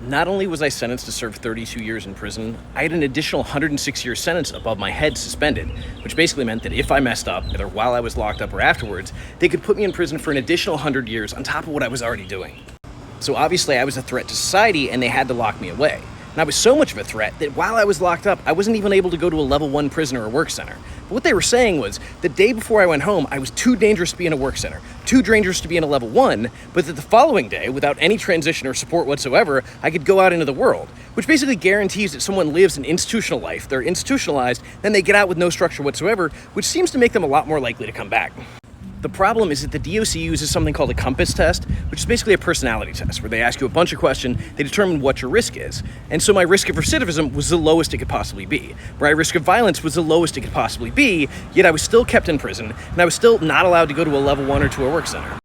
Not only was I sentenced to serve 32 years in prison, I had an additional 106-year sentence above my head suspended, which basically meant that if I messed up, either while I was locked up or afterwards, they could put me in prison for an additional 100 years on top of what I was already doing. So obviously I was a threat to society and they had to lock me away. And I was so much of a threat that while I was locked up, I wasn't even able to go to a level 1 prison or a work center. But what they were saying was, the day before I went home, I was too dangerous to be in a work center, too dangerous to be in a level 1, but that the following day, without any transition or support whatsoever, I could go out into the world, which basically guarantees that someone lives an institutional life, they're institutionalized, then they get out with no structure whatsoever, which seems to make them a lot more likely to come back. The problem is that the DOC uses something called a compass test, which is basically a personality test where they ask you a bunch of questions, they determine what your risk is. And so my risk of recidivism was the lowest it could possibly be. My risk of violence was the lowest it could possibly be, yet I was still kept in prison, and I was still not allowed to go to a level 1 or to a work center.